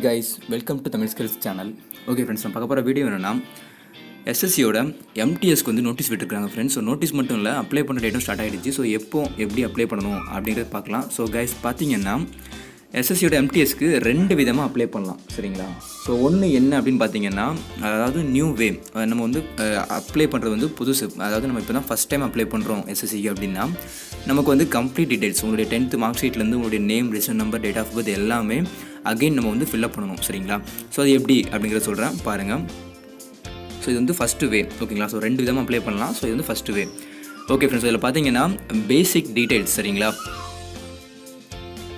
guys, welcome to Tamil Skills channel. Okay friends, நான் பார்க்க போகிற வீடியோ என்னென்னா எஸ்எஸ்சியோட எம்டிஎஸ்க்கு வந்து நோட்டீஸ் விட்டுருக்காங்க ஃப்ரெண்ட்ஸ். ஸோ நோட்டீஸ் மட்டும் இல்லை, அப்ளை பண்ண டேட்டும் ஸ்டார்ட் ஆகிடுச்சு. ஸோ எப்படி அப்ளை பண்ணணும் அப்படிங்கிறத பார்க்கலாம். ஸோ கைஸ் பார்த்தீங்கன்னா எஸ்எஸ்சியோட எம்டிஎஸ்க்கு ரெண்டு விதமாக அப்ளை பண்ணலாம், சரிங்களா? ஸோ ஒன்று என்ன அப்படின்னு பார்த்தீங்கன்னா, அதாவது நியூ வே, நம்ம வந்து அப்ளை பண்ணுறது வந்து புதுசு. அதாவது நம்ம இப்போ தான் ஃபஸ்ட் டைம் அப்ளை பண்ணுறோம் எஸ்எஸ்சிக்கு அப்படின்னா, நமக்கு வந்து கம்ப்ளீட் டீட்டெயில்ஸ், உங்களுடைய 10th மார்க் ஷீட்லேருந்து உங்களுடைய name, register number, date of birth எல்லாமே அகைன் நம்ம வந்து ஃபில்அப் பண்ணணும், சரிங்களா? ஸோ அது எப்படி அப்படிங்கிறத சொல்கிறேன் பாருங்கள். ஸோ இது வந்து ஃபஸ்ட்டு வே, ஓகேங்களா? ஸோ ரெண்டு விதமாக அப்ளை பண்ணலாம். ஸோ இது வந்து ஃபஸ்ட்டு வே. ஓகே ஃப்ரெண்ட்ஸ், இதில் பார்த்தீங்கன்னா பேசிக் டீட்டெயில்ஸ், சரிங்களா?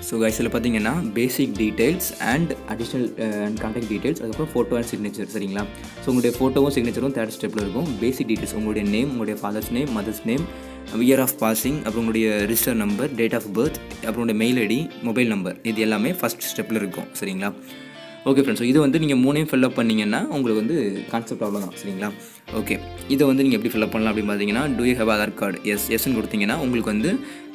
ஸோ கைஸ் இதில் பார்த்தீங்கன்னா basic details and additional and contact details, அதுக்கப்புறம் ஃபோட்டோ அண்ட் சிக்னேச்சர், சரிங்களா? ஸோ உங்களுடைய ஃபோட்டோவும் சிக்னேச்சரும் தேர்ட் ஸ்டெப்பில் இருக்கும். பேசிக் டீட்டெயில்ஸ், உங்களுடைய நேம், உங்களுடைய father's name, mother's name, year of passing, அப்புறம் உங்களுடைய register number, date of birth, அப்புறம் உங்களுடைய மெயில் ஐடி, மொபைல் நம்பர், இது எல்லாமே ஃபஸ்ட் ஸ்டெப்பில் இருக்கும், சரிங்களா? ஓகே ஃப்ரெண்ட்ஸ், ஸோ இது வந்து நீங்கள் மூணையும் ஃபில்அப் பண்ணிங்கன்னா உங்களுக்கு வந்து கான்செப்ட் அவ்வளோதான், சரிங்களா? ஓகே, இதை வந்து நீங்கள் எப்படி ஃபில்அப் பண்ணலாம் அப்படின்னு பார்த்தீங்கன்னா, do you have Aadhaar card, எஸ்ன்னு கொடுத்தீங்கன்னா உங்களுக்கு வந்து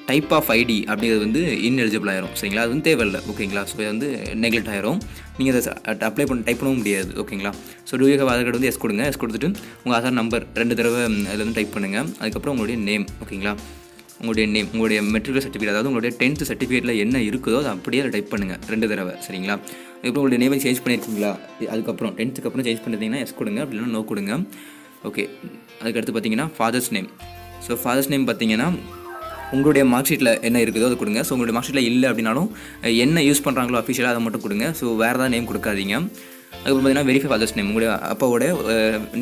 டைப் ஆஃப் ஐடி அப்படிங்கிறது வந்து இன்எலிஜிபிள் ஆயிரும், சரிங்களா? அது வந்து தேவையில்லை, ஓகேங்களா? ஸோ இது வந்து நெக்லெக்ட் ஆயிரும், நீங்கள் அதை அப்ளை டைப் பண்ணவும் முடியாது, ஓகேங்களா? So do you have Aadhaar card வந்து எஸ் கொடுங்க. எஸ் கொடுத்துட்டு உங்கள் ஆதார் நம்பர் 2 தடவை அதில் வந்து டைப் பண்ணுங்கள். அதுக்கப்புறம் உங்களுடைய நேம், ஓகேங்களா? உங்களுடைய நேம், உங்களுடைய மெட்ரிகுலர் சர்டிஃபிகேட், அதாவது உங்களுடைய 10th சர்டிஃபிகேட்டில் என்ன இருக்குதோ அதை அப்படியே அதை டைப் பண்ணுங்கள் 2 தடவை, சரிங்களா? அதுக்கப்புறம் உங்களுடைய நேமை சேஞ்ச் பண்ணியிருக்கீங்களா, அதுக்கப்புறம் 10th அப்புறம் சேஞ்ச் பண்ணியிருந்தீங்கன்னா எஸ் கொடுங்க, அப்படின்னா நோ கொடுங்க. ஓகே, அதுக்கடுத்து பார்த்தீங்கன்னா father's name. So father's name பார்த்தீங்கன்னா உங்களுடைய மார்க் ஷீட்டில் என்ன இருக்குதோ அதை கொடுங்க. ஸோ உங்களுடைய மார்க் ஷீட்டில் இல்லை அப்படின்னாலும் என்ன யூஸ் பண்ணுறாங்களோ அஃபிஷியலாக அதை மட்டும் கொடுங்க. ஸோ வேறு ஏதாவது நேம் கொடுக்காதீங்க. அதுக்கப்புறம் பார்த்தீங்கன்னா வெரிஃபை ஃபாதர்ஸ் நேம், உங்களுடைய அப்பாவோட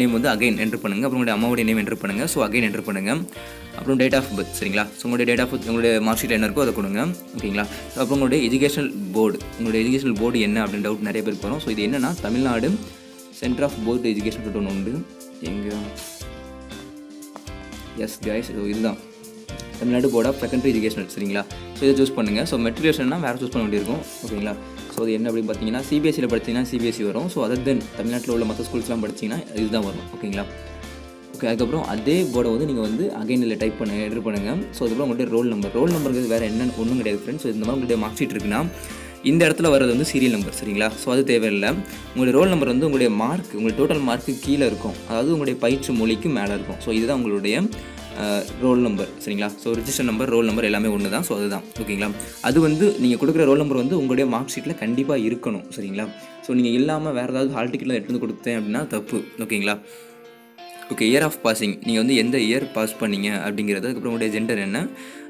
நேம் வந்து அகைன் என்ட்ரு பண்ணுங்கள். அப்புறம் உங்களுடைய அம்மாவோடைய நேம் என்ட்ரு பண்ணுங்கள். ஸோ அகைன் என்ட்ரு பண்ணுங்கள். அப்புறம் டேட் ஆஃப் பர்த், சரிங்களா? ஸோ உங்களுடைய டேட் ஆஃப் பர்த் உங்களுடைய மார்க் ஷீட்டில் என்ன இருக்கோ அதை கொடுங்க, ஓகேங்களா? அப்புறம் உங்களுடைய எஜுகேஷனல் போர்டு, உங்களுடைய எஜுகேஷனல் போர்டு என்ன அப்படின்னு டவுட் நிறைய பேருக்கு வரும். ஸோ இது என்னென்னா, Tamil Nadu centre of board education ஒன்று உண்டு. எங்கே? எஸ் கைஸ், இதுதான் Tamil Nadu board of secondary educational, சரிங்களா? ஸோ இதை சூஸ் பண்ணுங்கள். ஸோ மெட்ரிகுலேஷன்னா வேறு சூஸ் பண்ண வேண்டியிருக்கும், ஓகேங்களா? ஸோ அது என்ன அப்படின்னு பார்த்தீங்கன்னா, சிபிஎஸ்சியில் படிச்சிங்கன்னா சிபிஎஸ்சி வரும். ஸோ அதர் தென் தமிழ்நாட்டில் உள்ள மற்ற ஸ்கூல்ஸ்லாம் படிச்சிங்கன்னா இதுதான் வரும், ஓகேங்களா? ஓகே, அதுக்கப்புறம் அதே போர்டை வந்து நீங்கள் வந்து அகைன் இல்லை டைப் என்ட்ரு பண்ணுங்கள். ஸோ அதுக்கப்புறம் உங்களுடைய ரோல் நம்பருங்கிறது வேறு என்ன ஒன்றும் கிடையாது ஃப்ரெண்ட்ஸ். ஸோ இந்த மாதிரி உங்களுடைய மார்க் ஷீட் இருக்குன்னா இந்த இடத்துல வர்றது வந்து சீரியல் நம்பர், சரிங்களா? ஸோ அது தேவையில்லை. உங்களுடைய ரோல் நம்பர் வந்து உங்களுடைய மார்க், உங்களுடைய டோட்டல் மார்க்கு கீழே இருக்கும், அதாவது உங்களுடைய பயிற்சி மொழிக்கு மேலே இருக்கும். ஸோ இதுதான் உங்களுடைய ரோல் நம்பர், சரிங்களா? So register number, roll number எல்லாமே ஒன்று தான். ஸோ அதுதான், ஓகேங்களா? அது வந்து நீங்கள் கொடுக்குற ரோல் நம்பர் வந்து உங்களுடைய மார்க் ஷீட்டில் கண்டிப்பாக இருக்கணும், சரிங்களா? ஸோ நீங்கள் இல்லாமல் வேறு ஏதாவது ஹால் டிக்கெட்டில் எடுத்து கொடுத்தேன் அப்படின்னா தப்பு, ஓகேங்களா? ஓகே, இயர் ஆஃப் பாசிங், நீங்கள் வந்து எந்த இயர் பாஸ் பண்ணீங்க அப்படிங்கிறது, அதுக்கப்புறம் உங்களுடைய ஜெண்டர் என்ன,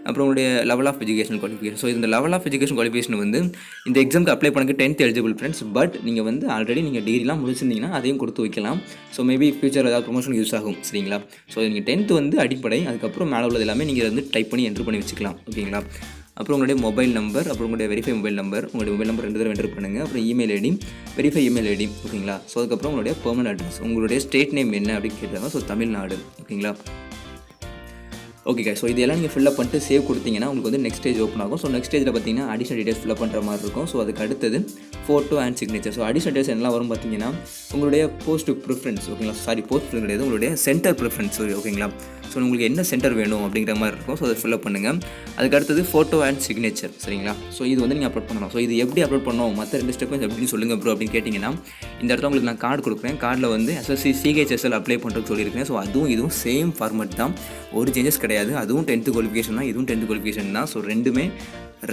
அப்புறம் உங்களுடைய level of education qualification. So இந்த லெவல் ஆஃப் எஜுகேஷன் குவாலிஃபிகேஷன் வந்து இந்த எக்ஸாமுக்கு அப்ளை பண்ணக்கு 10th எலிஜிபிள் ஃப்ரெண்ட்ஸ். பட் நீங்கள் வந்து ஆல்ரெடி நீங்கள் டிகிரிலாம் முடிச்சிருந்தீங்கன்னா அதையும் கொடுத்து வைக்கலாம். ஸோ மேபி ஃபியூச்சர் ஏதாவது ப்ரொமோஷன் யூஸ் ஆகும், சரிங்களா? ஸோ நீங்கள் 10th வந்து அடிப்படை, அதுக்கப்புறம் மேலே உள்ளது எல்லாமே நீங்கள் வந்து டைப் பண்ணி என்ட்ரு பண்ணி வச்சுக்கலாம், ஓகேங்களா? அப்புறம் உங்களுடைய மொபைல் நம்பர், அப்புறம் உங்களுடைய வெரிஃபை மொபைல் நம்பர், உங்களுடைய மொபைல் நம்பர் 2 தடவை என்ட்ரு பண்ணுங்கள். அப்புறம் email ID, verify email ID, ஓகேங்களா? ஸோ அதுக்கப்புறம் உங்களுடைய பெர்மனன்ட் அட்ரஸ், உங்களுடைய ஸ்டேட் நேம் என்ன அப்படின்னு கேட்டாங்க. ஸோ தமிழ்நாடு, ஓகேங்களா? ஓகே, ஸோ இதெல்லாம் நீங்கள் ஃபில்அப் பண்ணிட்டு சேவ் கொடுத்தீங்கன்னா உங்களுக்கு வந்து நெக்ஸ்ட் ஸ்டேஜ் ஓப்பன் ஆகும். ஸோ நெக்ஸ்ட் ஸ்டேஜில் பார்த்தீங்கன்னா அடிஷனல் டீடைல்ஸ் ஃபில்அப் பண்ணுற மாதிரி இருக்கும். ஸோ அதுக்கு அடுத்தது photo and signature. So additional details என்னலாம் வரும் பார்த்தீங்கன்னா, உங்களுடைய போஸ்ட் ப்ரிஃபரன்ஸ், ஓகேங்களா? போஸ்ட் கிடையாது, உங்களுடைய சென்டர் ப்ரிஃபரன்ஸ், ஓகேங்களா? ஸோ உங்களுக்கு என்ன சென்டர் வேணும் அப்படிங்கிற மாதிரி இருக்கும். ஸோ அதை ஃபில்அப் பண்ணுங்கள். அதுக்கு அடுத்தது ஃபோட்டோ அண்ட் சிக்னேச்சர், சரிங்களா? ஸோ இது வந்து நீங்கள் அப்லோட் பண்ணணும். ஸோ இது எப்படி அப்லோட் பண்ணணும், மற்ற 2 ஸ்டெப்பும் எப்படின்னு சொல்லுங்கள் ப்ரோ அப்படின்னு கேட்டிங்கன்னா, இந்த இடத்துல உங்களுக்கு நான் கார்டு கொடுக்குறேன். கார்டில் வந்து எஸ்எஸ்சி சிஹெச்எஸ்எல் அப்ளை பண்ணுறதுக்கு சொல்லியிருக்கேன். ஸோ அதுவும் இதுவும் சேம் ஃபார்மேட் தான், ஒரு சேஞ்சஸ் கிடையாது. அதுவும் 10th குவாலிஃபிகேஷன் தான், இதுவும் 10th குவாலிஃபிகேஷன் தான். ஸோ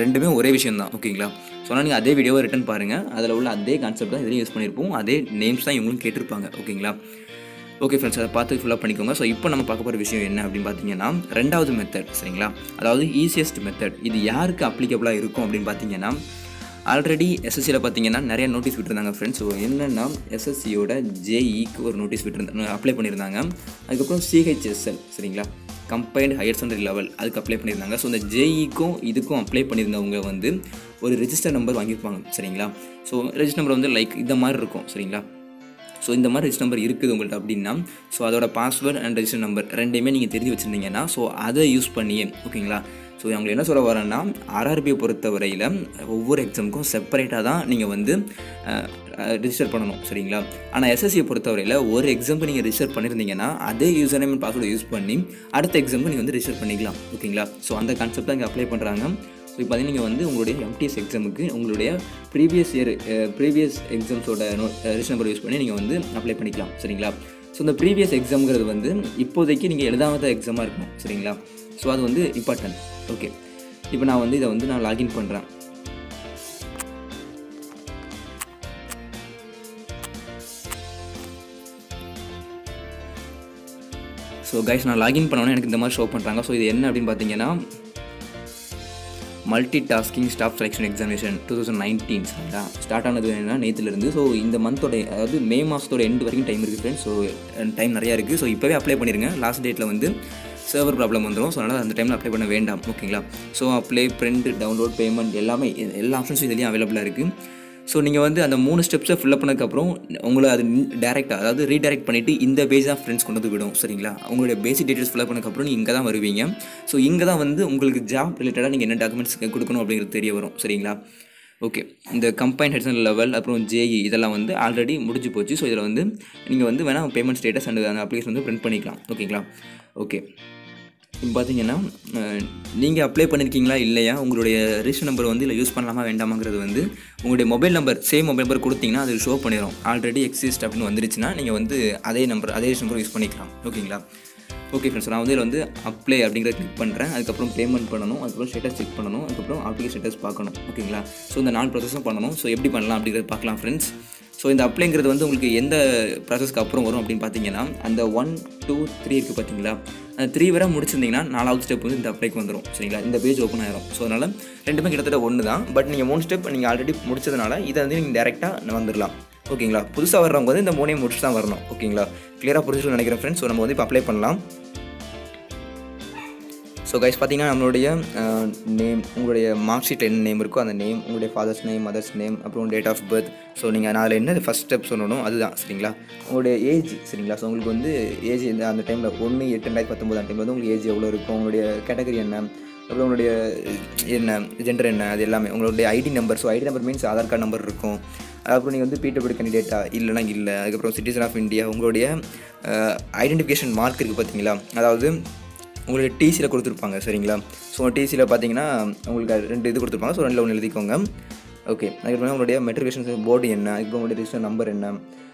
ரெண்டுமே ஒரே விஷயம் தான், ஓகேங்களா? ஸோ ஆனால் நீங்கள் அதே வீடியோவை ரிட்டன் பாருங்கள், அதில் உள்ள அதே கான்செப்ட் தான் இதையும் யூஸ் பண்ணியிருப்போம், அதே நேம்ஸ் தான் இவங்களும் கேட்டிருப்பாங்க, ஓகேங்களா? ஓகே ஃப்ரெண்ட்ஸ், அதை பார்த்து ஃபில்அப் பண்ணிக்கோங்க. ஸோ இப்போ நம்ம பார்க்க போகிற விஷயம் என்ன அப்படின்னு பார்த்தீங்கன்னா, 2வது மெத்தட், சரிங்களா? அதாவது ஈஸியஸ்ட் மெத்தட். இது யாருக்கு அப்ளிகபிளாக இருக்கும் அப்படின்னு பார்த்தீங்கன்னா, ஆல்ரெடி எஸ்எஸ்சியில் பார்த்தீங்கன்னா நிறைய நோட்டீஸ் விட்டுருந்தாங்க ஃப்ரெண்ட்ஸ். ஸோ என்னென்னா, எஸ்எஸ்சியோட ஜேஇக்கு ஒரு நோட்டீஸ் விட்டுருந்தாங்க, அப்ளை பண்ணியிருந்தாங்க. அதுக்கப்புறம் சிஹெச்எஸ்எல், சரிங்களா? கம்பைன்ட் ஹையர் செகண்டரி லெவல், அதுக்கு அப்ளை பண்ணியிருந்தாங்க. ஸோ இந்த ஜேஇக்கும் இதுக்கும் அப்ளை பண்ணியிருந்தவங்க வந்து ஒரு ரெஜிஸ்டர் நம்பர் வாங்கியிருப்பாங்க, சரிங்களா? ஸோ ரெஜிஸ்டர் நம்பர் வந்து லைக் இந்த மாதிரி இருக்கும், சரிங்களா? ஸோ இந்த மாதிரி ரெஜிஸ்டர் நம்பர் இருக்குது உங்கள்கிட்ட அப்படின்னா, ஸோ அதோட பாஸ்வேர்ட் அண்ட் ரெஜிஸ்டர் நம்பர் ரெண்டையுமே நீங்கள் தெரிஞ்சு வச்சுருந்தீங்கன்னா, ஸோ அதை யூஸ் பண்ணியே, ஓகேங்களா? ஸோ அவங்க என்ன சொல்ல வரேன்னா, ஆர்ஆர்பியை பொறுத்த வரையில் ஒவ்வொரு எக்ஸாமுக்கும் செப்பரேட்டாக தான் நீங்கள் வந்து ரிஜிஸ்டர் பண்ணணும், சரிங்களா? ஆனால் எஸ்எஸ்சியை பொறுத்தவரையில் ஒரு எக்ஸாமுக்கு நீங்கள் ரிஜிஸ்டர் பண்ணியிருந்தீங்கன்னா அதே user name and password use பண்ணி அடுத்த எக்ஸாமுக்கு நீங்கள் வந்து ரிஜிஸ்டர் பண்ணிக்கலாம், ஓகேங்களா? ஸோ அந்த கான்செப்ட் தான் இங்கே அப்ளை பண்ணுறாங்க. ஸோ இப்போ பார்த்தீங்கன்னா நீங்கள் வந்து உங்களுடைய எம்டிஎஸ் எக்ஸாமுக்கு உங்களுடைய ப்ரீவியஸ் எக்ஸாம்ஸோட ரிஜிஸ்டர் நம்பர் யூஸ் பண்ணி நீங்கள் வந்து அப்ளை பண்ணிக்கலாம் சரிங்களா. ஸோ இந்த ப்ரீவியஸ் எக்ஸாம்ங்கிறது வந்து இப்போதைக்கு நீங்கள் எழுதாத எக்ஸாமாக இருக்கும் சரிங்களா. ஸோ அது வந்து இம்பார்ட்டன்ட். ஓகே, இப்போ நான் வந்து இதை வந்து நான் லாகின் பண்ணுறேன். ஸோ கைஸ் நான் லாகின் பண்ணோன்னே எனக்கு இந்த மாதிரி ஷோ பண்ணுறாங்க. ஸோ இது என்ன அப்படின்னு பார்த்தீங்கன்னா multi tasking staff selection examination 2019 சரிங்களா. ஸ்டார்ட் ஆனது என்னன்னா நேற்றுலேருந்து. ஸோ இந்த மந்தோட அதாவது மே மாதத்தோட எண்டு வரைக்கும் டைம் இருக்குது ஃப்ரெண்ட்ஸ். ஸோ டைம் நிறையா இருக்குது. ஸோ இப்போவே அப்ளை பண்ணிடுங்க. லாஸ்ட் டேட்டில் வந்து சர்வர் ப்ராப்ளம் வந்துடும். ஸோ அதனால் அந்த டைமில் அப்ளை பண்ண வேண்டாம் ஓகேங்களா. So apply, print, download, payment எல்லாமே எல்லா ஆப்ஷன்ஸும் இதுலேயும் அவைலபிளாக இருக்குது. ஸோ நீங்கள் வந்து அந்த 3 ஸ்டெப்ஸை ஃபில்அப் பண்ணதுக்கப்புறம் உங்களை அது டேரெக்டாக அதாவது ரீடைரக்ட் பண்ணிவிட்டு இந்த பேஜ் தான் ஃப்ரெண்ட்ஸ் கொண்டு வந்து விடும் சரிங்களா. உங்களுடைய பேசிக் டீட்டெயில்ஸ் ஃபில்அப் பண்ணதுக்கப்புறம் நீங்கள் இங்கே தான் வருவீங்க. ஸோ இங்கே தான் வந்து உங்களுக்கு ஜாப் ரிலேட்டடாக நீங்கள் என்ன டாக்குமெண்ட்ஸ் கொடுக்கணும் அப்படிங்கிறது தெரிய வரும் சரிங்களா. ஓகே, இந்த கம்பைன் ஹெட்சன் லெவல் அப்புறம் ஜேஇ இதெல்லாம் வந்து ஆல்ரெடி முடிஞ்சு போச்சு. ஸோ இதில் வந்து நீங்கள் வந்து வேணால் பேமெண்ட் ஸ்டேட்டஸ் அண்ட் அந்த அப்ளிகேஷன் வந்து பிரிண்ட் பண்ணிக்கலாம் ஓகேங்களா. ஓகே, இப்போ பார்த்தீங்கன்னா நீங்கள் அப்ளை பண்ணியிருக்கீங்களா இல்லையா, உங்களுடைய ரிஜிஸ்டர் நம்பர் வந்து இல்லை யூஸ் பண்ணலாமா வேண்டாமாங்கிறது வந்து உங்களுடைய mobile number same mobile number கொடுத்தீங்கன்னா அது ஷோ பண்ணிடும். ஆல்ரெடி எக்ஸிஸ்ட் அப்படின்னு வந்துருச்சுன்னா நீங்கள் வந்து அதே ரிஜிஸ்டர் நம்பர் யூஸ் பண்ணிக்கலாம் ஓகேங்களா. ஓகே ஃப்ரெண்ட்ஸ், நான் வந்து இதில் வந்து அப்ளை அப்படிங்கிறத கிளிக் பண்ணுறேன். அதுக்கப்புறம் பேமெண்ட் பண்ணணும், அதுக்கப்புறம் ஸ்டேட்டஸ் செக் பண்ணணும், அதுக்கப்புறம் அப்ளிகேஷன் ஸ்டேட்டஸ் பார்க்கணும் ஓகேங்களா. ஸோ இந்த 4 ப்ராசஸும் பண்ணணும். ஸோ எப்படி பண்ணலாம் அப்படிங்கிறத பார்க்கலாம் ஃப்ரெண்ட்ஸ். ஸோ இந்த அப்ளைங்கிறது வந்து உங்களுக்கு எந்த ப்ராசஸ்க்கு அப்புறம் வரும் அப்படின்னு பார்த்தீங்கன்னா அந்த 1, 2, 3 இருக்குது பார்த்தீங்களா. அந்த 3 வரை முடிச்சிருந்தீங்கன்னா 4வது ஸ்டெப் வந்து இந்த அப்ளைக்கு வந்துடும் சரிங்களா. இந்த பேஜ் ஓப்பன் ஆயிரும். ஸோ அதனால் ரெண்டுமே கிட்டத்தட்ட ஒன்று தான். பட் நீங்கள் 3 ஸ்டெப் நீங்கள் ஆல்ரெடி முடிச்சதுனால இதை வந்து நீங்கள் டேரெக்டாக வந்துடலாம் ஓகேங்களா. புதுசாக வர்றவங்க வந்து இந்த 3 முடிச்சு தான் வரணும் ஓகேங்களா. கிளியராக புரிஞ்சுன்னு நினைக்கிறேன் ஃப்ரெண்ட்ஸ். ஸோ நம்ம வந்து இப்போ அப்ளை பண்ணலாம். ஸோ கைஸ் பார்த்தீங்கன்னா நம்மளுடைய நேம், உங்களுடைய மார்க் ஷீட்டில் என்ன நேம் இருக்கோ அந்த நேம், உங்களுடைய ஃபாதர்ஸ் நேம், மதர்ஸ் நேம், அப்புறம் டேட் ஆஃப் பர்த். ஸோ நீங்கள் அதில் என்ன ஃபஸ்ட் ஸ்டெப் சொல்லணும் அதுதான் சரிங்களா. உங்களுடைய ஏஜ் சரிங்களா. ஸோ உங்களுக்கு வந்து ஏஜ் அந்த டைமில் 1/8/2019 அந்த டைமில் வந்து உங்களுக்கு ஏஜ் எவ்வளோ இருக்கும், உங்களுடைய கேட்டகரி என்ன, அப்புறம் உங்களுடைய என்ன ஜெண்டர் என்ன, அது எல்லாமே உங்களுடைய ID number. So ID number means Aadhaar card number இருக்கும். அதுக்கப்புறம் நீங்கள் வந்து பிடபிள்யூ கேண்டிடேட்டா இல்லைனா இல்லை. அதுக்கப்புறம் சிட்டிசன் ஆஃப் இந்தியா, உங்களுடைய ஐடென்டிஃபிகேஷன் மார்க் இருக்குது பார்த்தீங்களா, அதாவது உங்களுக்கு டிசியில் கொடுத்துருப்பாங்க சரிங்களா. ஸோ டிசியில் பார்த்தீங்கன்னா உங்களுக்கு 2 இது கொடுத்துருப்பாங்க. ஸோ 2ல் 1 எழுதிக்கோங்க. ஓகே, அதுக்கப்புறம் உங்களுடைய மெட்ரிகுலேஷன் போர்டு என்ன, அதுக்கப்புறம் உங்களுடைய ரிஜிஸ்டர் நம்பர் என்ன,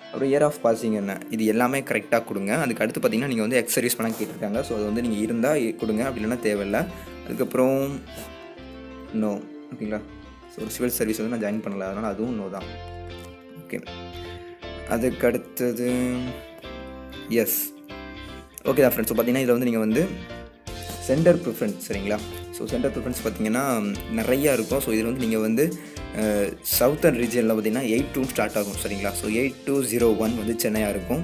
அப்புறம் இயர் ஆஃப் பாசிங் என்ன, இது எல்லாமே கரெக்டாக கொடுங்க. அதுக்கு அடுத்து பார்த்தீங்கன்னா நீங்கள் வந்து எக்ஸ் சர்வீஸ் பண்ண கேட்டிருக்காங்க. ஸோ அது வந்து நீங்கள் இருந்தால் கொடுங்க, அப்படி இல்லைனா தேவையில்லை. அதுக்கப்புறம் நோ ஓகேங்களா. ஸோ ஒரு சிவில் சர்வீஸ் வந்து நான் ஜாயின் பண்ணல, அதனால் அதுவும் நோ தான். ஓகே, அதுக்கு அடுத்தது எஸ் ஓகே தான் ஃப்ரெண்ட்ஸ். ஸோ பார்த்தீங்கன்னா இதில் வந்து நீங்கள் வந்து சென்டர் ப்ரிஃபரன்ஸ் சரிங்களா. ஸோ சென்டர் ப்ரிஃபரன்ஸ் பார்த்தீங்கன்னா நிறையா இருக்கும். ஸோ இதில் வந்து நீங்கள் வந்து சவுத்தர்ன் ரீஜனில் பார்த்தீங்கன்னா 82 ஸ்டார்ட் ஆகும் சரிங்களா. ஸோ 8201 வந்து சென்னையாக இருக்கும்.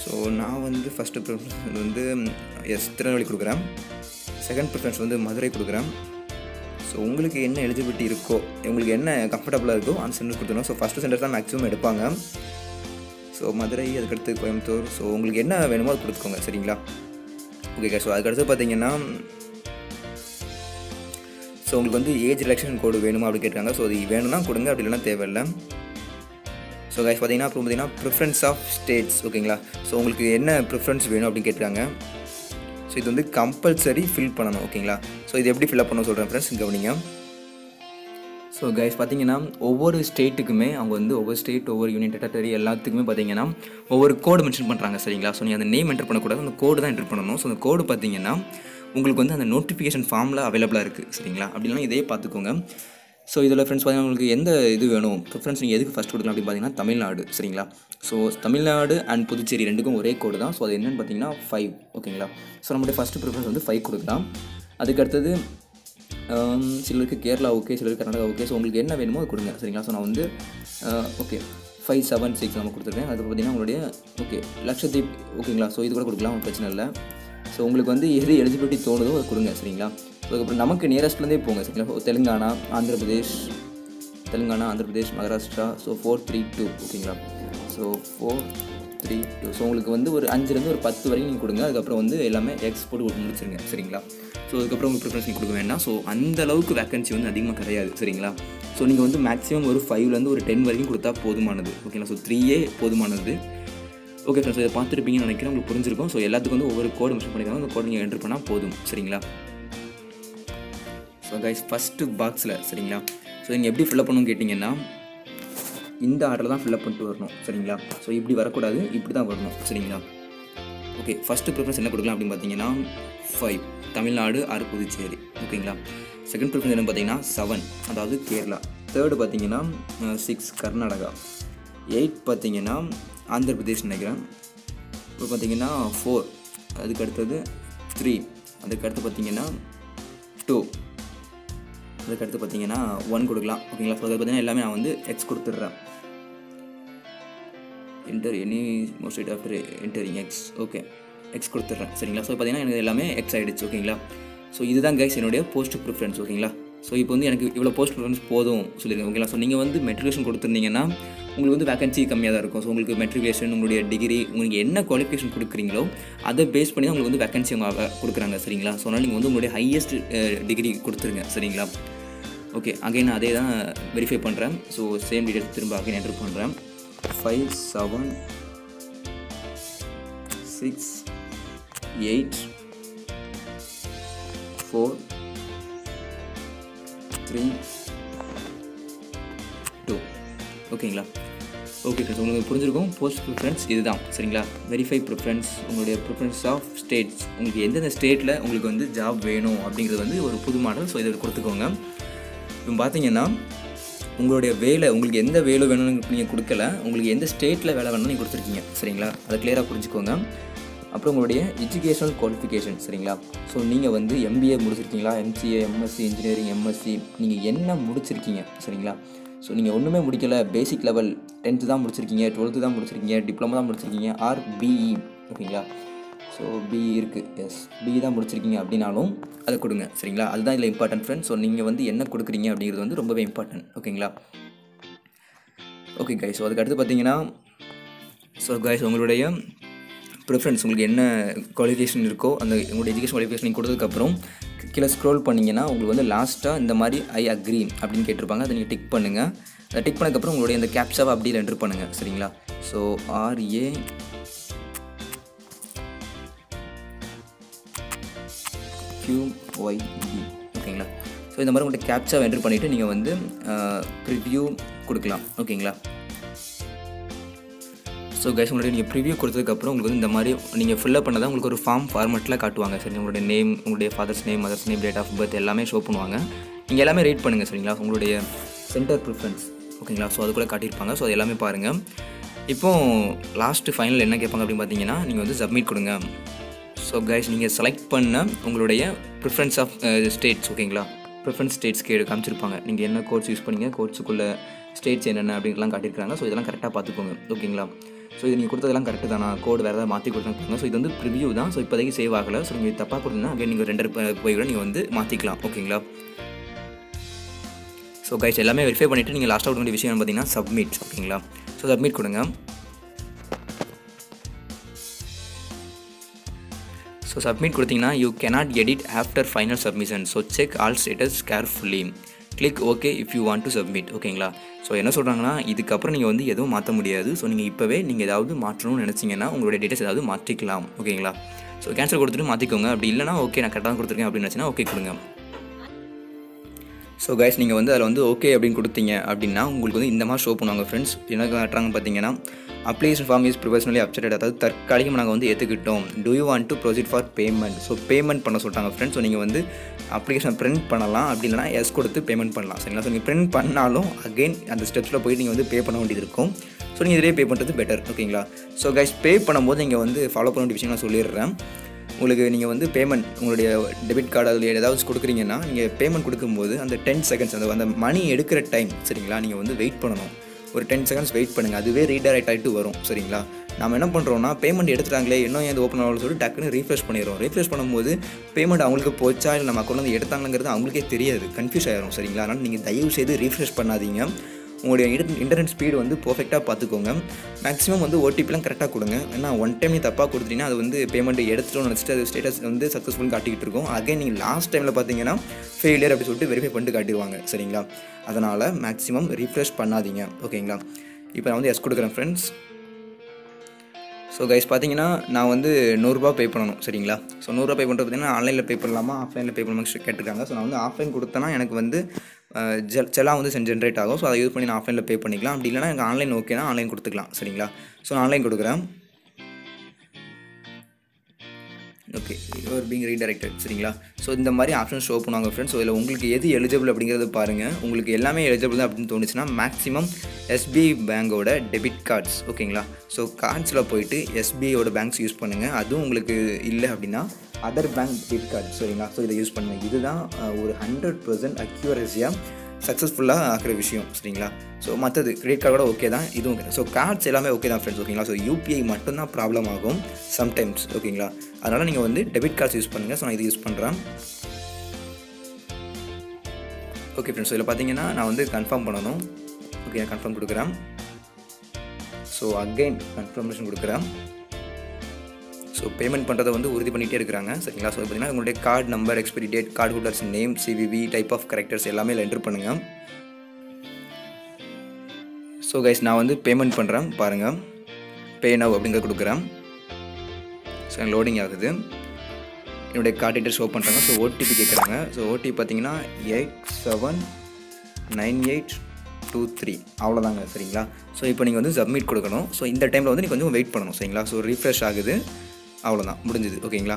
ஸோ நான் வந்து ஃபஸ்ட்டு ப்ரிஃபரன்ஸ் வந்து திருநெல்வேலி கொடுக்குறேன். செகண்ட் ப்ரிஃபரன்ஸ் வந்து மதுரை கொடுக்குறேன். ஸோ உங்களுக்கு என்ன எலிஜிபிலிட்டி இருக்கோ, உங்களுக்கு என்ன கம்ஃபர்டபுளாக இருக்கோ அந்த சென்டர் கொடுத்துருவோம். ஸோ ஃபஸ்ட்டு சென்டர் தான் மேக்ஸிமம் எடுப்பாங்க. ஸோ மதுரை, அதுக்கடுத்து கோயம்புத்தூர். ஸோ உங்களுக்கு என்ன வேணுமோ அது கொடுத்துக்கோங்க சரிங்களா. ஓகே, ஸோ அதுக்கடுத்து பார்த்தீங்கன்னா ஸோ உங்களுக்கு வந்து ஏஜ் ரிலாக்ஸேஷன் கோடு வேணுமா அப்படி கேட்குறாங்க. ஸோ அது வேணும்னா கொடுங்க, அப்படி இல்லைனா தேவையில்லை. ஸோ கைஸ் பார்த்தீங்கன்னா அப்புறம் பார்த்தீங்கன்னா ப்ரிஃபரன்ஸ் ஆஃப் ஸ்டேட்ஸ் ஓகேங்களா. ஸோ உங்களுக்கு என்ன ப்ரிஃபரன்ஸ் வேணும் அப்படின்னு கேட்குறாங்க. ஸோ இது வந்து கம்பல்சரி ஃபில் பண்ணணும் ஓகேங்களா. ஸோ இது எப்படி ஃபில்அப் பண்ண சொல்கிறேன் ஃப்ரெண்ட்ஸ், கவனிங்க. ஸோ கைஸ் பார்த்தீங்கன்னா ஒவ்வொரு ஸ்டேட்டுக்குமே அவங்க வந்து ஒவ்வொரு ஸ்டேட், ஒவ்வொரு யூனியன் டெரிட்டரி எல்லாத்துக்குமே பார்த்தீங்கன்னா ஒவ்வொரு கோடு மென்ஷன் பண்ணுறாங்க சரிங்களா. ஸோ நீங்கள் அந்த நேம் என்டர் பண்ணக்கூடாது, அந்த கோடு தான் என்டர் பண்ணணும். ஸோ அந்த கோடு பார்த்தீங்கன்னா உங்களுக்கு வந்து அந்த நோட்டிஃபிகேஷன் ஃபார்மில் அவைலபிளாக இருக்குது சரிங்களா. அப்படின்னா இதே பார்த்துக்கோங்க. ஸோ இதில் ஃப்ரெண்ட்ஸ் பார்த்தீங்கன்னா உங்களுக்கு எந்த இது வேணும் ப்ரிஃபரன்ஸ் நீங்கள் எதுக்கு ஃபஸ்ட் கொடுக்கலாம் அப்படின்னு பார்த்தீங்கன்னா தமிழ்நாடு சரிங்களா. ஸோ தமிழ்நாடு அண்ட் புதுச்சேரி ரெண்டுக்கும் ஒரே கோடு தான். ஸோ அது என்னென்னு பார்த்தீங்கன்னா 5 ஓகேங்களா. ஸோ நம்மளுடைய ஃபஸ்ட்டு ப்ரிஃபரன்ஸ் வந்து 5 கொடுக்கலாம். அதுக்கடுத்தது சிலருக்கு கேரளா ஓகே, சிலருக்கு கர்நாடகா ஓகே. ஸோ உங்களுக்கு என்ன வேணுமோ அது கொடுங்க சரிங்களா. ஸோ நான் வந்து ஓகே 576 நம்ம கொடுத்துருக்கேன். அதுக்கு பார்த்தீங்கன்னா உங்களுடைய ஓகே லட்சத்தீப் ஓகேங்களா. ஸோ இது கூட கொடுக்கலாம், பிரச்சனை இல்லை. ஸோ உங்களுக்கு வந்து எது எலிஜிபிலிட்டி தோணுதோ அது கொடுங்க சரிங்களா. அதுக்கப்புறம் நமக்கு நியரஸ்ட்லேருந்தே போங்க சரிங்களா. தெலுங்கானா, ஆந்திர பிரதேஷ், மகாராஷ்டிரா. ஸோ 432 ஓகேங்களா. ஸோ 432. ஸோ உங்களுக்கு வந்து ஒரு 5லேருந்து ஒரு 10 வரைக்கும் நீங்கள் கொடுங்க. அதுக்கப்புறம் வந்து எல்லாமே எக்ஸ்போர்ட் கொடுத்து முடிச்சிருங்க சரிங்களா. ஸோ அதுக்கப்புறம் உங்களுக்கு ப்ரிஃபரன்ஸ் நீங்கள் கொடுக்க வேண்டாம். ஸோ அந்த அளவுக்கு வேக்கன்சி வந்து அதிகமாக கிடையாது சரிங்களா. ஸோ நீங்கள் வந்து மேக்ஸிமம் ஒரு 5லேருந்து ஒரு 10 வரைக்கும் கொடுத்தா போதுமானது ஓகேங்களா. ஸோ 3 போதுமானது. ஓகே ஃப்ரெண்ட்ஸ், இதை பார்த்துருப்பீங்கன்னு நினைக்கிறேன், உங்களுக்கு புரிஞ்சிருக்கும். ஸோ எல்லாத்துக்கும் வந்து ஒவ்வொரு கோடு மென்ஷன் பண்ணிக்கலாம், அந்த கோடு நீங்கள் என்ட்ரு பண்ணால் போதும் சரிங்களா. ஸோ கைஸ் ஃபஸ்ட்டு பாக்ஸில் சரிங்களா. ஸோ நீங்கள் எப்படி ஃபில்அப் பண்ணணும்னு கேட்டிங்கன்னா இந்த ஆர்டரில் தான் ஃபில்அப் பண்ணிட்டு வரணும் சரிங்களா. ஸோ இப்படி வரக்கூடாது, இப்படி தான் வரணும் சரிங்களா. ஓகே, ஃபஸ்ட்டு ப்ரிஃபரன்ஸ் என்ன கொடுக்கலாம் அப்படின்னு பார்த்தீங்கன்னா 5 தமிழ்நாடு ஆர் புதுச்சேரி ஓகேங்களா. செகண்ட் ப்ரிஃபரன்ஸ் என்ன பார்த்தீங்கன்னா 7 அதாவது கேரளா. தேர்டு பார்த்தீங்கன்னா 6 கர்நாடகா. 8 பார்த்தீங்கன்னா ஆந்திர பிரதேஷ் நினைக்கிறேன். இப்போ பார்த்தீங்கன்னா 4, அதுக்கு அடுத்தது 3, அதுக்கு அடுத்து பார்த்தீங்கன்னா 2, அதுக்கு அடுத்து பார்த்தீங்கன்னா 1 கொடுக்கலாம் ஓகேங்களா. ஸோ அதை பார்த்தீங்கன்னா எல்லாமே நான் வந்து எக்ஸ் கொடுத்துட்றேன். Enter any most after entering X. Okay, X கொடுத்துட்றேன் சரிங்களா. ஸோ பார்த்தீங்கன்னா எனக்கு எல்லாமே எக்ஸ் ஆகிடுச்சு ஓகேங்களா. ஸோ இதுதான் கைஸ் என்னுடைய போஸ்ட் ப்ரிஃபரன்ஸ் ஓகேங்களா. ஸோ இப்போ வந்து எனக்கு இவ்வளோ போஸ்ட் ப்ரிஃபரன்ஸ் போதும் சொல்லியிருக்கேன் ஓகேங்களா. ஸோ நீங்கள் வந்து மெட்ரிகுலேஷன் கொடுத்துருந்தீங்கன்னா உங்களுக்கு வந்து வேகன்சி கம்மியாக தான் இருக்கும். ஸோ உங்களுக்கு மெட்ரிகுலேஷன், உங்களுடைய டிகிரி, உங்களுக்கு என்ன குவாலிஃபிகேஷன் கொடுக்குறீங்களோ அதை பேஸ் பண்ணி தான் உங்களுக்கு வந்து வேகன்சி அவங்க கொடுக்குறாங்க சரிங்களா. ஸோ அதனால் நீங்கள் வந்து உங்களுடைய ஹையஸ்ட் டிகிரி கொடுத்துருங்க சரிங்களா. ஓகே, அகைன் அதே தான் வெரிஃபை பண்ணுறேன். ஸோ சேம் டீட்டெயில்ஸ் திரும்ப அகைன் என்டர் பண்ணுறேன். 5 7 6 8 4 3 2 ஓகேங்களா. ஓகே ஃப்ரெண்ட்ஸ், உங்களுக்கு புரிஞ்சிருக்கும். போஸ்ட் ப்ரிஃபரன்ஸ் இதுதான் சரிங்களா. வெரிஃபை ப்ரிஃபரன்ஸ், உங்களுடைய ப்ரிஃபரன்ஸ் ஆஃப் ஸ்டேட்ஸ், உங்களுக்கு எந்தெந்த ஸ்டேட்டில் உங்களுக்கு வந்து ஜாப் வேணும் அப்படிங்கிறது வந்து ஒரு புது மாடல். ஸோ இதை கொடுத்துக்கோங்க. இப்போ பார்த்தீங்கன்னா உங்களுடைய வேலை, உங்களுக்கு எந்த வேலை வேணும்னு நீங்கள் கொடுக்கல, உங்களுக்கு எந்த ஸ்டேட்டில் வேலை வேணும்னு நீங்கள் கொடுத்துருக்கீங்க சரிங்களா. அதை கிளியராக புரிஞ்சுக்கோங்க. அப்புறம் உங்களுடைய எஜுகேஷனல் குவாலிஃபிகேஷன் சரிங்களா. ஸோ நீங்கள் வந்து MBA முடிச்சிருக்கீங்களா, MCA, MSc engineering, MSc நீங்கள் என்ன முடிச்சிருக்கீங்க சரிங்களா. ஸோ நீங்கள் ஒன்றுமே முடிக்கலை, பேசிக் லெவல் 10th தான் முடிச்சிருக்கீங்க, 12th தான் முடிச்சிருக்கீங்க, டிப்ளமோ தான் முடிச்சிருக்கீங்க, ஆர் BE ஓகேங்களா. ஸோ BE இருக்குது, எஸ் BE தான் முடிச்சிருக்கீங்க அப்படின்னாலும் அதை கொடுங்க சரிங்களா. அதுதான் இதில் இம்பார்ட்டன்ட் ஃப்ரெண்ட்ஸ். ஸோ நீங்கள் வந்து என்ன கொடுக்குறீங்க அப்படிங்கிறது வந்து ரொம்பவே இம்பார்ட்டன்ட் ஓகேங்களா. ஓகே கைஸ், ஸோ அதுக்கு அடுத்து பார்த்தீங்கன்னா ஸோ கைஸ் உங்களுடைய ப்ரிஃபரன்ஸ், உங்களுக்கு என்ன குவாலிஃபிகேஷன் இருக்கோ அந்த உங்களுடைய எஜுகேஷன் குவாலிஃபிகேஷன் நீங்கள் கொடுத்ததுக்கப்புறம் கீழே ஸ்க்ரோல் பண்ணிங்கன்னா உங்களுக்கு வந்து லாஸ்ட்டாக இந்த மாதிரி ஐ அக்ரி அப்படின்னு கேட்டிருப்பாங்க. அதை நீங்கள் டிக் பண்ணுங்கள். அதை டிக் பண்ணதுக்கப்புறம் உங்களுடைய இந்த கேப்சாவை அப்படியே என்டர் பண்ணுங்கள் சரிங்களா. ஸோ RAQYE ஓகேங்களா. ஸோ இந்த மாதிரி உங்கள்கிட்ட கேப்சாவை என்டர் பண்ணிவிட்டு நீங்கள் வந்து ப்ரிவ்யூ கொடுக்கலாம் ஓகேங்களா. ஸோ கைஸ் உங்களுடைய நீங்கள் ப்ரிவ்யூ கொடுத்ததுக்கப்புறம் உங்களுக்கு வந்து இந்த மாதிரி நீங்கள் ஃபில்அப் பண்ணதான் உங்களுக்கு ஒரு ஃபார்மெட்டில் காட்டுவாங்க சரி. உங்களுடைய நேம், உங்களுடைய father's name, mother's name, date of birth எல்லாமே ஷோ பண்ணுவாங்க. நீங்கள் எல்லாமே ரேட் பண்ணுங்கள் சரிங்களா. உங்களுடைய சென்டர் ப்ரிஃபரன்ஸ் ஓகேங்களா. ஸோ அது கூட காட்டியிருப்பாங்க. ஸோ அது எல்லாமே பாருங்கள். இப்போது லாஸ்ட்டு ஃபைனல் என்ன கேட்பாங்க அப்படின்னு பார்த்தீங்கன்னா நீங்கள் வந்து சப்மிட் கொடுங்க. ஸோ கைஸ் நீங்கள் செலக்ட் பண்ண உங்களுடைய ப்ரிஃபரன்ஸ் ஆஃப் ஸ்டேட்ஸ் ஓகேங்களா. ப்ரிஃபரன்ஸ் ஸ்டேட்ஸ் காமிச்சிருப்பாங்க. நீங்கள் என்ன கோர்ஸ் யூஸ் பண்ணீங்க, கோர்ஸுக்குள்ளே ஸ்டேட்ஸ் என்னென்ன அப்படின்லாம் காட்டியிருக்காங்க. ஸோ இதெல்லாம் கரெக்டாக பார்த்துக்கோங்க ஓகேங்களா. ஸோ இது நீங்கள் கொடுத்ததெல்லாம் கரெக்டு தானா, கோடு வேறு ஏதாவது மாற்றி கொடுத்தாங்க. ஸோ இது வந்து ப்ரிவ்யூ தான். ஸோ இப்போதைக்கு சேவ் ஆகலை. ஸோ நீங்கள் தப்பாக கொடுத்தீங்கன்னா அகைன் நீங்கள் 2 போய் கூட நீங்கள் வந்து மாற்றிக்கலாம் ஓகேங்களா. ஸோ கைஸ் எல்லாமே வெரிஃபை பண்ணிவிட்டு நீங்கள் லாஸ்ட்டாக கொடுக்க வேண்டிய விஷயம் பார்த்தீங்கன்னா சப்மிட் ஓகேங்களா. ஸோ சப்மிட் கொடுங்க. ஸோ சப்மிட் கொடுத்தீங்கன்னா you cannot edit after final submission. So check all status carefully, click okay if you want to submit ஓகேங்களா. ஸோ என்ன சொல்கிறாங்கன்னா இதுக்கப்புறம் நீங்கள் வந்து எதுவும் மாற்ற முடியாது. ஸோ நீங்கள் இப்போவே நீங்கள் ஏதாவது மாற்றணும்னு நினச்சிங்கன்னா உங்களுடைய டீட்டெயில்ஸ் ஏதாவது மாற்றிக்கலாம் ஓகேங்களா. ஸோ கேன்சல் கொடுத்துட்டு மாற்றிக்கோங்க. அப்படி இல்லைனா ஓகே நான் கரெக்டாக கொடுத்துருக்கேன் அப்படின்னு நினச்சினா ஓகே கொடுங்க. ஸோ கைஸ் நீங்கள் வந்து அதில் வந்து ஓகே அப்படின்னு கொடுத்தீங்க அப்படின்னா உங்களுக்கு வந்து இந்த மாதிரி ஷோ பண்ணுவாங்க ஃப்ரெண்ட்ஸ். என்ன காட்டுறாங்க பார்த்தீங்கன்னா application form is provisionally accepted, அதாவது தற்காலிகமாக நாங்கள் வந்து ஏற்றுக்கிட்டோம். Do you want to proceed for payment. So payment பண்ண சொல்லிட்டாங்க ஃப்ரெண்ட்ஸ். ஸோ நீங்கள் வந்து அப்ளிகேஷன் பிரிண்ட் பண்ணலாம், அப்படி இல்லைனா எஸ் கொடுத்து பேமெண்ட் பண்ணலாம் சரிங்களா. ஸோ நீங்கள் பிரிண்ட் பண்ணாலும் அகெயின் அந்த ஸ்டெப்ஸில் போய் நீங்கள் வந்து பே பண்ண வேண்டியது இருக்கும். ஸோ நீங்கள் இதிலே பே பண்ணுறது பெட்டர் ஓகேங்களா. ஸோ கைஸ் பே பண்ணும்போது நீங்கள் வந்து ஃபாலோ பண்ண வேண்டிய விஷயம் நான் சொல்லிடுறேன். உங்களுக்கு நீங்கள் வந்து பேமெண்ட் உங்களுடைய டெபிட் கார்டு அதில் ஏதாவது கொடுக்குறீங்கன்னா நீங்கள் பேமெண்ட் கொடுக்கும்போது அந்த 10 செகண்ட்ஸ் அந்த மணி எடுக்கிற டைம் சரிங்களா நீங்கள் வந்து வெயிட் பண்ணணும். ஒரு 10 செகண்ட்ஸ் வெயிட் பண்ணுங்கள். அதுவே ரீடைரக்ட் ஆகிட்டு வரும் சரிங்களா. நம்ம என்ன பண்ணுறோம்னா பேமெண்ட் எடுத்துட்டாங்களே இன்னும் ஏன் ஓப்பன் ஆகணும்னு சொல்லி டக்குன்னு ரீஃப்ரெஷ் பண்ணிடுறோம். ரீஃப்ரெஷ் பண்ணும்போது பேமெண்ட் அவங்களுக்கு போச்சா இல்லை நம்ம அக்கௌண்ட் வந்து எடுத்தாங்கிறது அவங்களுக்கே தெரியாது, கன்ஃபியூஸ் ஆகிடும் சரிங்களா. அதனால் நீங்கள் தயவு செய்து ரீஃப்ரெஷ் பண்ணாதீங்க. உங்களுடைய இன்டர்நெட் ஸ்பீடு வந்து பர்ஃபெக்டாக பார்த்துக்கோங்க. மேக்ஸிமம் வந்து ஓடிபிலாம் கரெக்டாக கொடுங்க. ஏன்னா ஒன் டைம் நீ தப்பாக கொடுத்தீங்கன்னா அது வந்து பேமெண்ட் எடுத்துட்டோம்னு நினச்சிட்டு அது ஸ்டேட்டஸ் வந்து சக்ஸஸ்ஃபுல் காட்டிக்கிட்டு இருக்கும். அகைன் நீங்கள் லாஸ்ட் டைமில் பார்த்தீங்கன்னா ஃபெயிலியர் அப்படி சொல்லிட்டு வெரிஃபை பண்ணிட்டு காட்டிடுவாங்க சரிங்களா. அதனால் மேக்ஸிமம் ரீஃப்ரெஷ் பண்ணாதீங்க ஓகேங்களா. இப்போ நான் வந்து எஸ் கொடுக்குறேன் ஃப்ரெண்ட்ஸ். ஸோ கைஸ் பார்த்தீங்கன்னா நான் வந்து ₹100 பே பண்ணணும் சரிங்களா. ஸோ ₹100 பே பண்ணுறது பார்த்தீங்கன்னா ஆன்லைனில் பே பண்ணலாமா ஆஃப்லைனில் பே பண்ணலாமா கேட்டிருக்காங்க. ஸோ நான் வந்து ஆஃப்லைன் கொடுத்தேன்னா எனக்கு வந்து செலா வந்து ஜென்ரேட் ஆகும். ஸோ அதை யூஸ் பண்ணி நான் ஆஃப்லைனில் பே பண்ணிக்கலாம். அப்படி இல்லைனா எனக்கு ஆன்லைன் ஓகேனா ஆன்லைன் கொடுத்துக்கலாம் சரிங்களா. ஸோ நான் ஆன்லைன் கொடுக்குறேன். ஓகே யூஆர் பீங் ரீடைரக்டட் சரிங்களா. ஸோ இந்த மாதிரி ஆப்ஷன் ஷோ பண்ணுவாங்க ஃப்ரெண்ட்ஸ். ஸோ இதில் உங்களுக்கு எது எலிஜிபிள் அப்படிங்கிறத பாருங்கள். உங்களுக்கு எல்லாமே எலிஜிபிள் தான் அப்படின்னு தோணுச்சுன்னா மேக்ஸிமம் எஸ்பிஐ பேங்கோட டெபிட் கார்ட்ஸ் ஓகேங்களா. ஸோ கார்ட்ஸில் போயிட்டு எஸ்பிஐயோட பேங்க்ஸ் யூஸ் பண்ணுங்கள். அதுவும் உங்களுக்கு இல்லை அப்படின்னா அதர் பேங்க் டெபிட் கார்டு சரிங்களா. ஸோ இதை யூஸ் பண்ணுங்கள். இதுதான் ஒரு 100% அக்யூரஸியாக சக்ஸஸ்ஃபுல்லாக ஆகிற விஷயம் சரிங்களா. ஸோ மற்றது கிரெடிட் கார்டோட ஓகே தான், இதுவும். ஸோ கார்ட்ஸ் எல்லாமே ஓகே தான் ஃப்ரெண்ட்ஸ் ஓகேங்களா. ஸோ யூபிஐ மட்டும்தான் ப்ராப்ளம் ஆகும் சம்டைம்ஸ் ஓகேங்களா. அதனால் நீங்கள் வந்து டெபிட் கார்ட்ஸ் யூஸ் பண்ணுங்கள். ஸோ நான் இது யூஸ் பண்ணுறேன். ஓகே ஃப்ரெண்ட்ஸ், இதில் பார்த்தீங்கன்னா நான் வந்து கன்ஃபார்ம் பண்ணணும். ஓகே நான் கன்ஃபார்ம் கொடுக்குறேன். ஸோ அகெயின் கன்ஃபர்மேஷன் கொடுக்குறேன். ஸோ பேமெண்ட் பண்ணுறதை வந்து உறுதி பண்ணிகிட்டே இருக்கிறாங்க சரிங்களா. ஸோ பார்த்தீங்கன்னா உங்களுடைய card number, expiry date, card holder's name, CVV, type of characters எல்லாமே இதில் என்ட்ரு பண்ணுங்கள். ஸோ கைஸ் நான் வந்து பேமெண்ட் பண்ணுறேன் பாருங்கள். பே நவ் அப்படிங்கிறத கொடுக்குறேன். ஸோ லோடிங் ஆகுது. என்னுடைய கார்டு டீட்டெயில் ஷோ பண்ணுறாங்க. ஸோ ஓடிபி கேட்குறாங்க. ஸோ ஓடிபி பார்த்தீங்கன்னா 879823 அவ்வளோதாங்க சரிங்களா. ஸோ இப்போ நீங்கள் வந்து சப்மிட் கொடுக்கணும். ஸோ இந்த டைமில் வந்து நீங்கள் கொஞ்சம் வெயிட் பண்ணணும் சரிங்களா. ஸோ ரீஃப்ரெஷ் ஆகுது, அவ்வளோதான் முடிஞ்சுது ஓகேங்களா.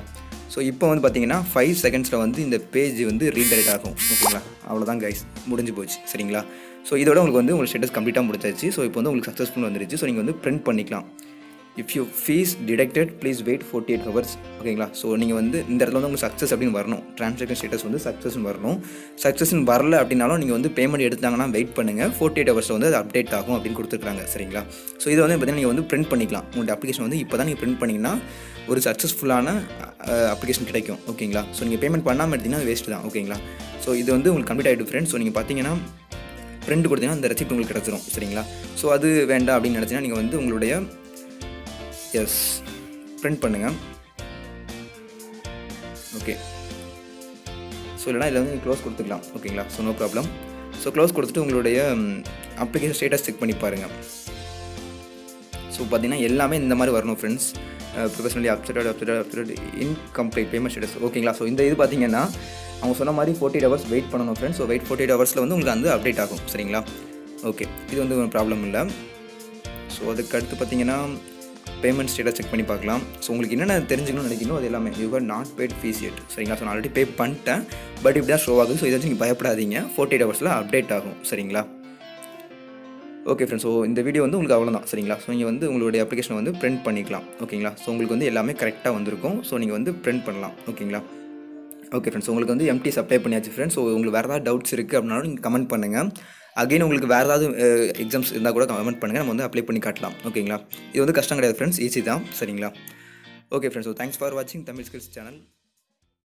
ஸோ இப்போ வந்து பார்த்தீங்கன்னா 5 செகண்ட்ஸில் வந்து இந்த பேஜ் வந்து ரீடைரக்ட் ஆகும் ஓகேங்களா. அவ்வளோதான் கைஸ், முடிஞ்சு போச்சு சரிங்களா. ஸோ இதோட உங்களுக்கு வந்து உங்களுக்கு ஸ்டேட்டஸ் கம்ப்ளீட்டாக முடிச்சாச்சு. ஸோ இப்போ வந்து உங்களுக்கு சக்ஸஸ்ஃபுல் வந்துருச்சு. ஸோ நீங்கள் வந்து பிரிண்ட் பண்ணிக்கலாம். If you fees detected please wait 48 hours ஓகேங்களா. ஸோ நீங்கள் வந்து இந்த இடத்துல வந்து உங்களுக்கு சக்ஸஸ் அப்படின்னு வரணும். ட்ரான்சாக்ஷன் ஸ்டேட்டஸ் வந்து சக்ஸஸ்ன்னு வரணும். சக்ஸஸ்ன்னு வரல அப்படின்னாலும் நீங்கள் வந்து பேமெண்ட் எடுத்தாங்கன்னா வெயிட் பண்ணுங்கள். 48 ஹவர்ஸில் வந்து அது அப்டேட் ஆகும் அப்படின்னு கொடுத்துருக்காங்க சரிங்களா. ஸோ இதை வந்து பார்த்தீங்கன்னா நீங்கள் வந்து பிரிண்ட் பண்ணிக்கலாம். உங்களுடைய அப்ளிகேஷன் வந்து இப்போ தான் நீங்கள் பிரிண்ட் பண்ணிங்கன்னா ஒரு சக்ஸஸ்ஃபுல்லான அப்ளிகேஷன் கிடைக்கும் ஓகேங்களா. ஸோ நீங்கள் பேமெண்ட் பண்ணாமல் எடுத்திங்கன்னா வேஸ்ட்டு தான் ஓகேங்களா. ஸோ இது வந்து உங்களுக்கு கம்ப்ளீட் ஆகிட்டு ஃப்ரெண்ட்ஸ். ஸோ நீங்கள் பார்த்தீங்கன்னா பிரிண்ட் கொடுத்தீங்கன்னா அந்த ரெசிப்ட் உங்களுக்கு கிடச்சிரும் சரிங்களா. ஸோ அது வேண்டாம் அப்படின்னு நினச்சிங்கன்னா நீங்கள் வந்து உங்களுடைய பிரிண்ட் பண்ணுங்கள். ஓகே ஸோ இல்லைனா இதில் வந்து க்ளோஸ் கொடுத்துக்கலாம் ஓகேங்களா. So no problem. So close கொடுத்துட்டு உங்களுடைய அப்ளிகேஷன் ஸ்டேட்டஸ் செக் பண்ணி பாருங்கள். ஸோ பார்த்தீங்கன்னா எல்லாமே இந்த மாதிரி வரணும் friends. Provisionally accepted incomplete payment status ஓகேங்களா. ஸோ இந்த இது பார்த்தீங்கன்னா அவங்க சொன்ன மாதிரி 48 ஹவர்ஸ் வெயிட் பண்ணணும் ஃப்ரெண்ட்ஸ். ஸோ 48 ஹவர்ஸில் வந்து உங்களுக்கு வந்து அப்டேட் ஆகும் சரிங்களா. ஓகே இது வந்து ஒரு ப்ராப்ளம் இல்லை. ஸோ அதுக்கு அடுத்து பார்த்தீங்கன்னா பேமெண்ட் ஸ்டேட்டஸ் செக் பண்ணி பார்க்கலாம். ஸோ உங்களுக்கு என்னென்ன தெரிஞ்சுக்கணும்னு நினைக்கணும் அது எல்லாமே you have not paid fees yet சரிங்களா. ஸோ நான் ஆல்ரெடி பே பண்ணிட்டேன், பட் இப்படி தான் ஷோ ஆகுது. ஸோ இதை வச்சு நீங்கள் பயப்படாதீங்க, 48 ஹவர்ஸில் அப்டேட் ஆகும் சரிங்களா. ஓகே ஃப்ரெண்ட்ஸ், ஸோ இந்த வீடியோ வந்து உங்களுக்கு அவ்வளோதான் சரிங்களா. ஸோ நீங்கள் வந்து உங்களுடைய அப்ளிகேஷனை வந்து பிரிண்ட் பண்ணிக்கலாம் ஓகேங்களா. ஸோ உங்களுக்கு வந்து எல்லாமே கரெக்டாக வந்திருக்கும். ஸோ நீங்கள் வந்து பிரிண்ட் பண்ணலாம் ஓகேங்களா. ஓகே ஃப்ரெண்ட்ஸ், உங்களுக்கு வந்து எம்டி சப்ளை பண்ணியாச்சு ஃப்ரெண்ட்ஸ். ஸோ உங்களுக்கு வேறு ஏதாவது டவுட்ஸ் இருக்குது அப்படின்னாலும் நீங்கள் கமெண்ட் பண்ணுங்கள். அகைன் உங்களுக்கு வேறு ஏதாவது எக்ஸாம்ஸ் இருந்தால் கூட கமெண்ட் பண்ணுங்கள், நம்ம வந்து அப்ளை பண்ணி காட்டலாம் ஓகேங்களா. இது வந்து கஷ்டம் கிடையாது ஃப்ரெண்ட்ஸ், ஈஸி தான் சரிங்களா. Okay friends, so thanks for வாட்சிங் தமிழ் ஸ்கில்ஸ் சேனல்.